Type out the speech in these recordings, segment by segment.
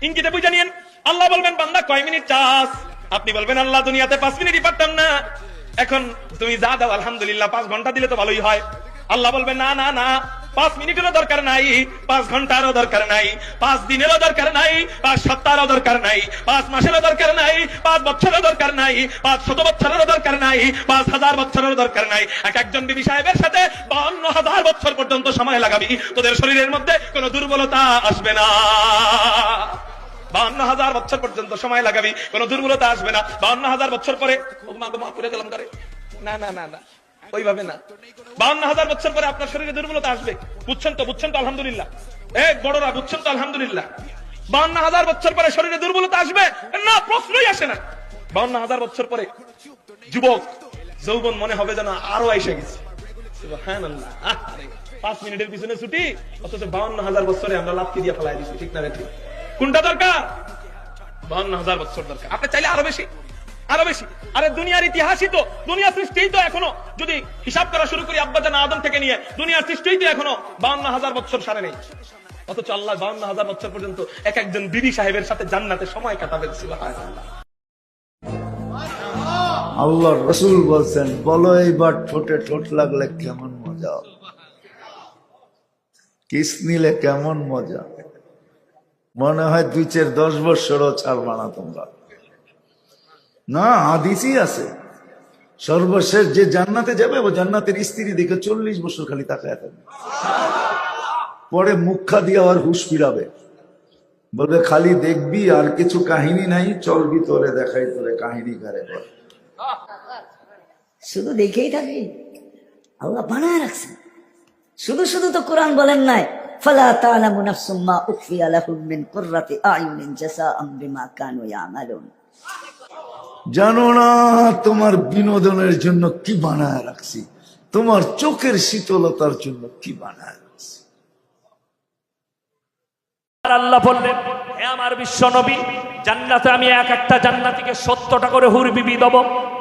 ইঙ্গিতে বুঝে নিয়েন। আল্লাহ বলবেন বান্দা কয় মিনিট চাস? আপনি বলবেন আল্লাহ দুনিয়াতে 5 মিনিটই পারতাম না, এখন তুমি যা দাও আলহামদুলিল্লাহ 5 ঘন্টা দিলে তো ভালোই হয়। আল্লাহ বলবেন না না না, 5 মিনিটেরও দরকার নাই, 5 ঘন্টারও দরকার নাই, 5 দিনেরও দরকার নাই, 5 সপ্তাহেরও দরকার নাই, 5 মাসেরও দরকার নাই, 5 বছরেরও দরকার নাই, 500 বছরেরও দরকার নাই, 5000 বছরেরও দরকার নাই। একজন বিবি সাহেবের সাথে 52,000 বছর পর্যন্ত সময় লাগাবি, তোদের শরীরের মধ্যে কোনো দুর্বলতা আসবে না। 52,000 বছর পর্যন্ত সময় লাগাবি, কোনো দুর্বলতা আসবে না। 52,000 বছর পরে গেলাম করে না না না না, ওইভাবে না। 52,000 বছর পরে আপনার শরীরে দুর্বলতা আসবে, বুঝছেন তো? বুঝছেন তো আলহামদুলিল্লাহ। এক বড়রা বুঝছেন তো আলহামদুলিল্লাহ। 52,000 বছর পরে শরীরে দুর্বলতা আসবে না, প্রশ্নই আসে না। 52,000 বছর পরে যুবক যৌবন মনে হবে যেন আরো এসে গেছে। সুবহানাল্লাহ। 5 মিনিটের পিছনে ছুটি, অথচ 52,000 বছরে আমরা লাফ দিয়ে ফেলাই দিচ্ছি, ঠিক না রে? ঠিক। কোনটা দরকার? 52,000 বছর দরকার। আপনি চাইলে আরো বেশি, আরো বেশি। আরে দুনিয়ার ইতিহাসই তো, দুনিয়া সৃষ্টিই তো এখনো, যদি হিসাব করা শুরু করি আব্বাজান আদম থেকে নিয়ে, দুনিয়ার সৃষ্টিই তো এখনো 52,000 বছর সারে নেই। অথচ আল্লাহ 52,000 বছর পর্যন্ত এক একজন বিবি সাহেবের সাথে জান্নাতে সময় কাটাবেন। সুবহানাল্লাহ। আল্লাহ রসুল বলছেন, বলো এইবার ঠোঁটে ঠোঁট লাগলে কেমন মজা, কিস নিলে কেমন মজা। মনে হয় 2-4-10 বছরও ছাড়বা না তোমরা। না, হাদিসই আছে, সর্বশেষ যে জান্নাতে যাবে ও জান্নাতের স্ত্রী দেখে 40 বছর খালি তাকায় থাকবে, পরে মুখা দিয়ে আর হুশ ফিরাবে, বলবে খালি দেখবি আর কিছু কাহিনী নাই, চলবি তোরে দেখাই, তোরে কাহিনী ঘরে পর। শুধু দেখেই থাকবি? আল্লাহ বানায় রাখছেন। শুধু শুধু তো কোরআন বলেন নাই, ফালা তা'লামু নাফসুম মা উখফিয়া লাহুম মিন কুররাতি আ'য়ুনিন জাযাআম বিমা কানু ইয়ামালুন। জানো না তোমার বিনোদনের জন্য কি বানায় রাখছি, তোমার চোখের শীতলতার জন্য কি বানায় রাখছি। আল্লাহ বললেন, হে আমার বিশ্ব নবী, জান্নাতে আমি এক একটা জান্নাতীকে 70টা করে হুর বিবি দেব,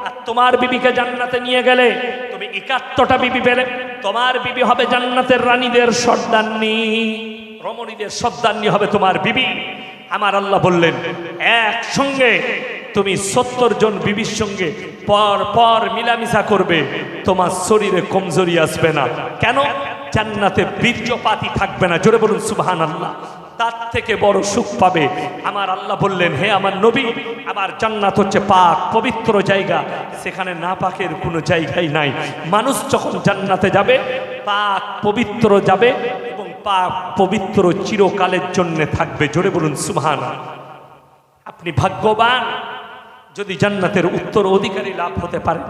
আর তোমার বিবিকে জান্নাতে নিয়ে গেলে তুমি 71টা বিবি পেলে। তোমার বিবি হবে জান্নাতের রানীদের সর্দারনি, রমণীদের সর্দারনি হবে তোমার বিবি। আমার আল্লাহ বললেন, একসঙ্গে তুমি 70 জন বিবির সঙ্গে পর পর মিলামিশা করবে, তোমার শরীরে কমজোরি আসবে না। কেন? জান্নাতে বীর্যপাতই থাকবে না। জোরে বলুন সুবহানাল্লাহ। তার থেকে বড় সুখ পাবে। আমার আল্লাহ বললেন, হে আমার নবী, আমার জান্নাত হচ্ছে পাক পবিত্র জায়গা, সেখানে না পাকের কোনো জায়গাই নাই। মানুষ যখন জান্নাতে যাবে পাক পবিত্র যাবে, এবং পাক পবিত্র চিরকালের জন্য থাকবে। জোরে বলুন সুবহানাল্লাহ। আপনি ভাগ্যবান যদি জান্নাতের উত্তর অধিকারী লাভ হতে পারে।